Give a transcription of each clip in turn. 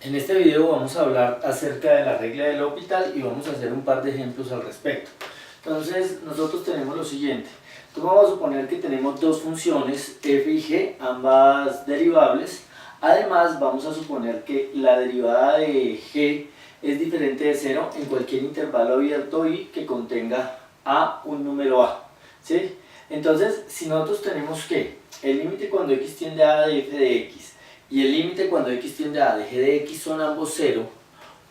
En este video vamos a hablar acerca de la regla de L'Hopital y vamos a hacer un par de ejemplos al respecto. Entonces nosotros tenemos lo siguiente. Entonces vamos a suponer que tenemos dos funciones f y g, ambas derivables. Además vamos a suponer que la derivada de g es diferente de 0 en cualquier intervalo abierto y que contenga a un número a, ¿sí? Entonces si nosotros tenemos que el límite cuando x tiende a de f de x y el límite cuando x tiende a de g de x son ambos 0,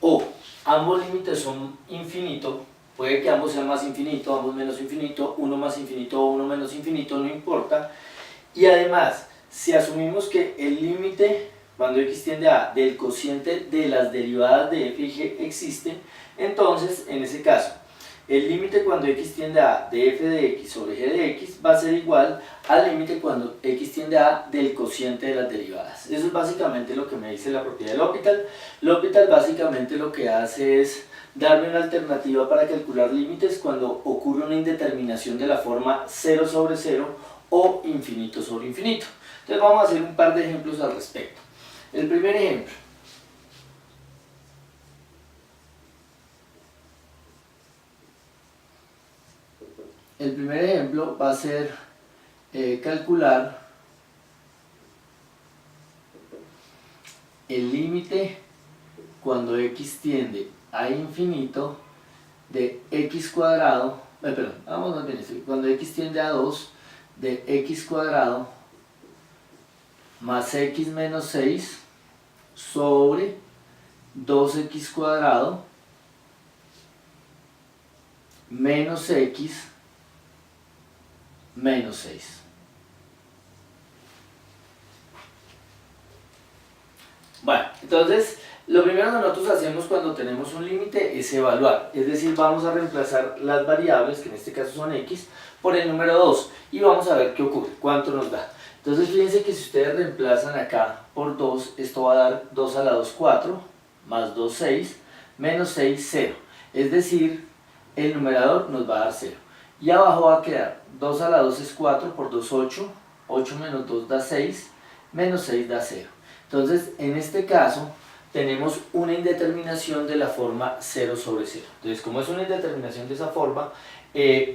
o ambos límites son infinito, puede que ambos sean más infinito, ambos menos infinito, uno más infinito o uno menos infinito, no importa. Y además, si asumimos que el límite cuando x tiende a del cociente de las derivadas de f y g existe, entonces en ese caso el límite cuando x tiende a de f de x sobre g de x va a ser igual al límite cuando x tiende a del cociente de las derivadas. Eso es básicamente lo que me dice la propiedad de L'Hopital. L'Hopital básicamente lo que hace es darme una alternativa para calcular límites cuando ocurre una indeterminación de la forma 0 sobre 0 o infinito sobre infinito. Entonces vamos a hacer un par de ejemplos al respecto. El primer ejemplo. El primer ejemplo va a ser calcular el límite cuando x tiende a infinito de x cuadrado, vamos a ver esto, cuando x tiende a 2 de x cuadrado más x menos 6 sobre 2x cuadrado menos x menos 6. Bueno, entonces lo primero que nosotros hacemos cuando tenemos un límite es evaluar, es decir, vamos a reemplazar las variables, que en este caso son x, por el número 2 y vamos a ver qué ocurre, cuánto nos da. Entonces fíjense que si ustedes reemplazan acá por 2, esto va a dar 2 a la 2, 4, más 2, 6, menos 6, 0. Es decir, el numerador nos va a dar 0. Y abajo va a quedar 2 a la 2 es 4, por 2, 8, 8 menos 2 da 6, menos 6 da 0. Entonces, en este caso, tenemos una indeterminación de la forma 0 sobre 0. Entonces, como es una indeterminación de esa forma,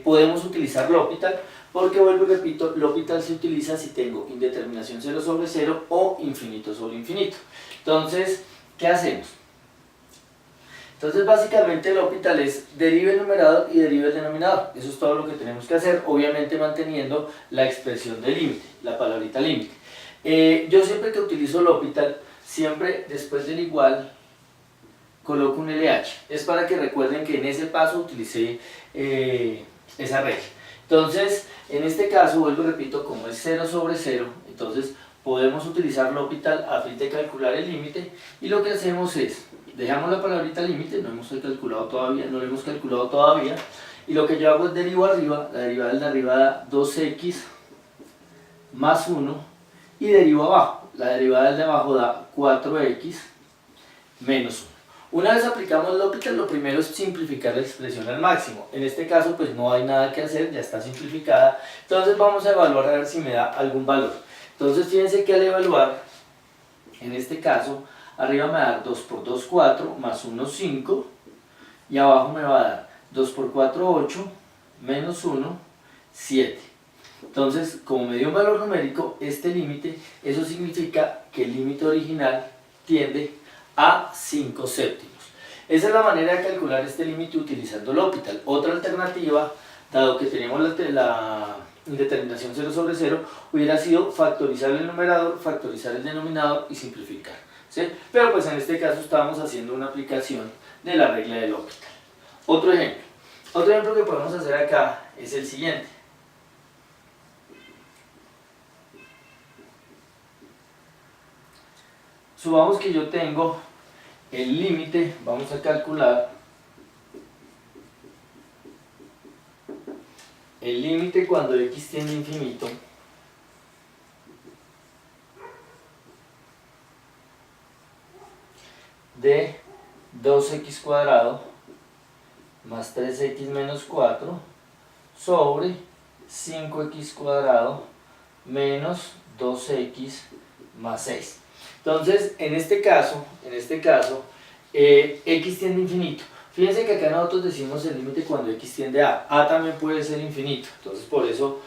podemos utilizar L'Hopital, porque vuelvo y repito, L'Hopital se utiliza si tengo indeterminación 0 sobre 0 o infinito sobre infinito. Entonces, ¿qué hacemos? Entonces básicamente L'Hopital es derive el numerador y derive el denominador. Eso es todo lo que tenemos que hacer, obviamente manteniendo la expresión de límite, la palabrita límite. Yo siempre que utilizo L'Hopital, siempre después del igual coloco un LH. Es para que recuerden que en ese paso utilicé esa regla. Entonces, en este caso, vuelvo y repito, como es 0 sobre 0, entonces podemos utilizar L'Hopital a fin de calcular el límite y lo que hacemos es dejamos la palabrita límite, no lo hemos calculado todavía, y lo que yo hago es derivo arriba, la derivada es la derivada 2x más 1, y derivo abajo, la derivada del de abajo da 4x menos 1. Una vez aplicamos L'Hopital, lo primero es simplificar la expresión al máximo. En este caso pues no hay nada que hacer, ya está simplificada, entonces vamos a evaluar a ver si me da algún valor. Entonces fíjense que al evaluar, en este caso, arriba me va a dar 2 por 2, 4, más 1, 5, y abajo me va a dar 2 por 4, 8, menos 1, 7. Entonces, como me dio un valor numérico, este límite, eso significa que el límite original tiende a 5 séptimos. Esa es la manera de calcular este límite utilizando L'Hopital. Otra alternativa, dado que tenemos la indeterminación 0 sobre 0, hubiera sido factorizar el numerador, factorizar el denominador y simplificar. ¿Sí? Pero pues en este caso estábamos haciendo una aplicación de la regla de L'Hopital. Otro ejemplo que podemos hacer acá es el siguiente. Supongamos que yo tengo el límite, vamos a calcular el límite cuando x tiende a infinito de 2x cuadrado más 3x menos 4 sobre 5x cuadrado menos 2x más 6. Entonces, en este caso, x tiende a infinito. Fíjense que acá nosotros decimos el límite cuando x tiende a. A también puede ser infinito. Entonces, por eso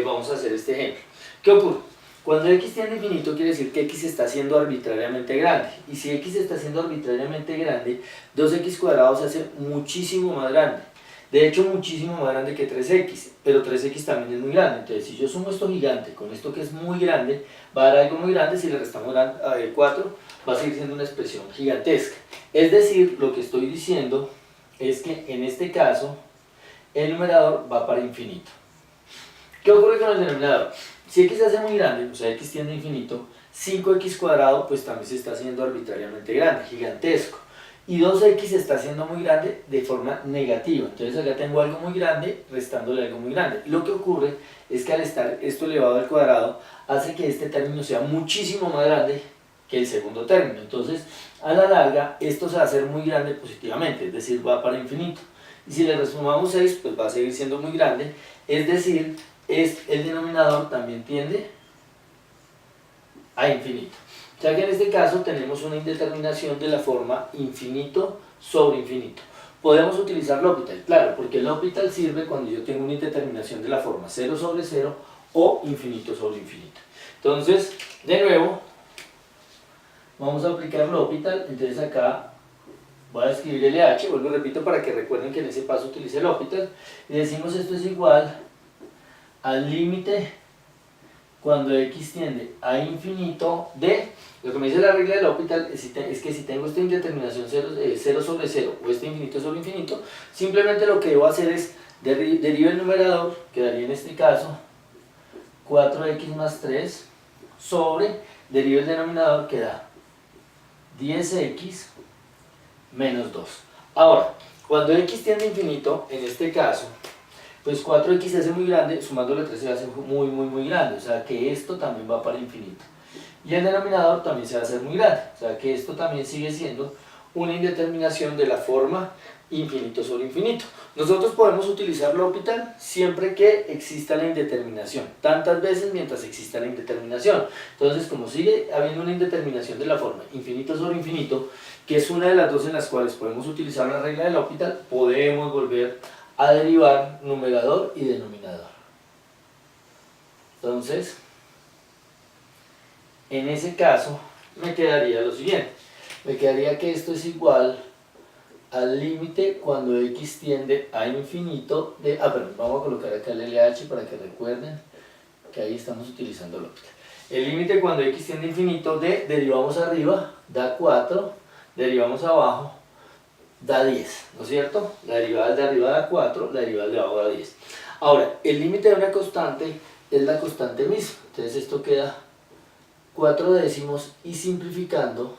vamos a hacer este ejemplo. ¿Qué ocurre? Cuando x tiende a infinito quiere decir que x está siendo arbitrariamente grande. Y si x está siendo arbitrariamente grande, 2x cuadrado se hace muchísimo más grande. De hecho, muchísimo más grande que 3x, pero 3x también es muy grande. Entonces, si yo sumo esto gigante con esto que es muy grande, va a dar algo muy grande. Si le restamos 4, va a seguir siendo una expresión gigantesca. Es decir, lo que estoy diciendo es que en este caso, el numerador va para infinito. ¿Qué ocurre con el denominador? Si x se hace muy grande, o sea, x tiende a infinito, 5x cuadrado pues también se está haciendo arbitrariamente grande, gigantesco. Y 2x está haciendo muy grande de forma negativa. Entonces acá tengo algo muy grande restándole algo muy grande. Lo que ocurre es que al estar esto elevado al cuadrado hace que este término sea muchísimo más grande que el segundo término. Entonces a la larga esto se va a hacer muy grande positivamente, es decir, va para infinito. Y si le resumamos 6, pues va a seguir siendo muy grande, es decir, el denominador también tiende a infinito. O sea que en este caso tenemos una indeterminación de la forma infinito sobre infinito. Podemos utilizar L'Hopital, claro, porque el L'Hopital sirve cuando yo tengo una indeterminación de la forma 0 sobre 0 o infinito sobre infinito. Entonces, de nuevo, vamos a aplicar L'Hopital. Entonces acá voy a escribir LH, vuelvo y repito para que recuerden que en ese paso utilicé L'Hopital. Y decimos esto es igual al límite cuando x tiende a infinito de, lo que me dice la regla del L'Hopital es que si tengo esta indeterminación 0 sobre 0 o este infinito sobre infinito, simplemente lo que debo hacer es derivar el numerador, quedaría en este caso 4x más 3 sobre, deriva el denominador que da 10x menos 2. Ahora, cuando x tiende a infinito, en este caso, pues 4x se hace muy grande, sumándole 3 se hace muy grande, o sea que esto también va para infinito. Y el denominador también se va a hacer muy grande, o sea que esto también sigue siendo una indeterminación de la forma infinito sobre infinito. Nosotros podemos utilizar L'Hopital siempre que exista la indeterminación, tantas veces mientras exista la indeterminación. Entonces, como sigue habiendo una indeterminación de la forma infinito sobre infinito, que es una de las dos en las cuales podemos utilizar la regla de L'Hopital, podemos volver a derivar numerador y denominador. Entonces, en ese caso, me quedaría lo siguiente. Me quedaría que esto es igual al límite cuando x tiende a infinito de... perdón, vamos a colocar acá el LH para que recuerden que ahí estamos utilizando L'Hopital. El límite cuando x tiende a infinito de, derivamos arriba, da 4, derivamos abajo, da 10, ¿no es cierto? La derivada de arriba da 4, la derivada de abajo da 10. Ahora, el límite de una constante es la constante misma, entonces esto queda 4 décimos y simplificando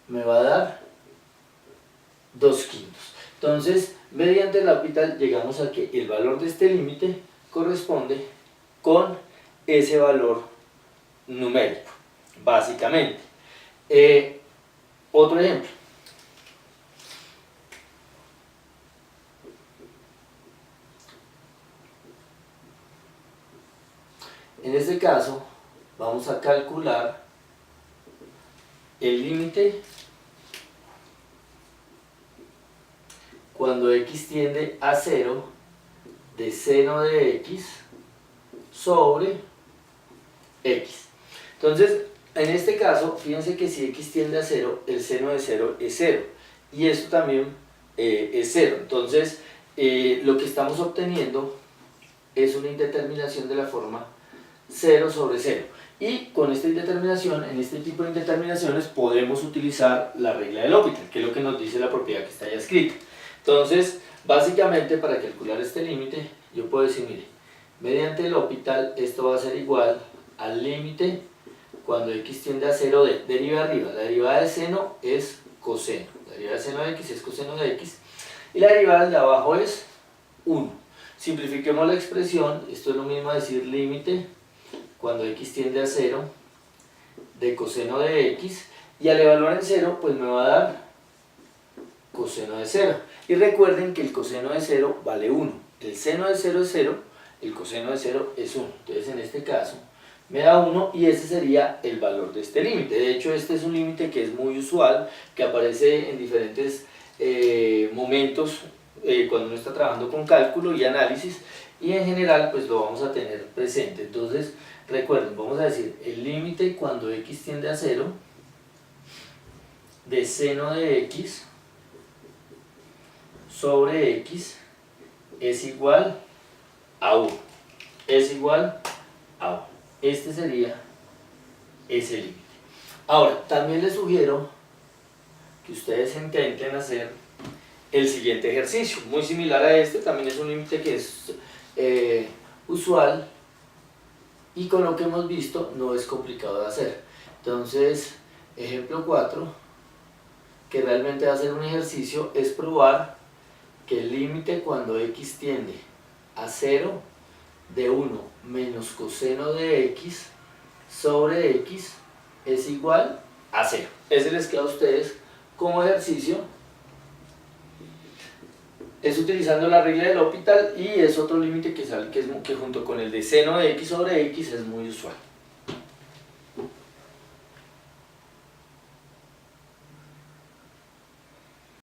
me va a dar 2 quintos. Entonces, mediante L'Hopital llegamos a que el valor de este límite corresponde con ese valor numérico, básicamente. Otro ejemplo. En este caso, vamos a calcular el límite cuando x tiende a 0 de seno de x sobre x. Entonces, en este caso, fíjense que si x tiende a 0, el seno de 0 es 0. Y esto también es 0. Entonces, lo que estamos obteniendo es una indeterminación de la forma 0 sobre 0. Y con esta indeterminación, en este tipo de indeterminaciones, podemos utilizar la regla de L'Hopital, que es lo que nos dice la propiedad que está ya escrita. Entonces, básicamente, para calcular este límite, yo puedo decir, mire, mediante L'Hopital, esto va a ser igual al límite cuando x tiende a 0 de, deriva arriba, la derivada de seno es coseno, la derivada de seno de x es coseno de x, y la derivada de abajo es 1. Simplifiquemos la expresión, esto es lo mismo a decir límite cuando x tiende a 0 de coseno de x, y al evaluar en 0, pues me va a dar coseno de 0. Y recuerden que el coseno de 0 vale 1. El seno de 0 es 0, el coseno de 0 es 1. Entonces en este caso me da 1 y ese sería el valor de este límite. De hecho, este es un límite que es muy usual, que aparece en diferentes momentos cuando uno está trabajando con cálculo y análisis, y en general pues lo vamos a tener presente. Entonces recuerden, vamos a decir el límite cuando x tiende a 0 de seno de x sobre x es igual a 1, es igual a 1. Este sería ese límite. Ahora, también les sugiero que ustedes intenten hacer el siguiente ejercicio, muy similar a este, también es un límite que es usual y con lo que hemos visto no es complicado de hacer. Entonces, ejemplo 4, que realmente va a ser un ejercicio, es probar que el límite cuando x tiende a 0 de 1 menos coseno de x sobre x es igual a 0. Ese les queda a ustedes como ejercicio. Es utilizando la regla del L'Hopital y es otro límite que junto con el de seno de x sobre x es muy usual.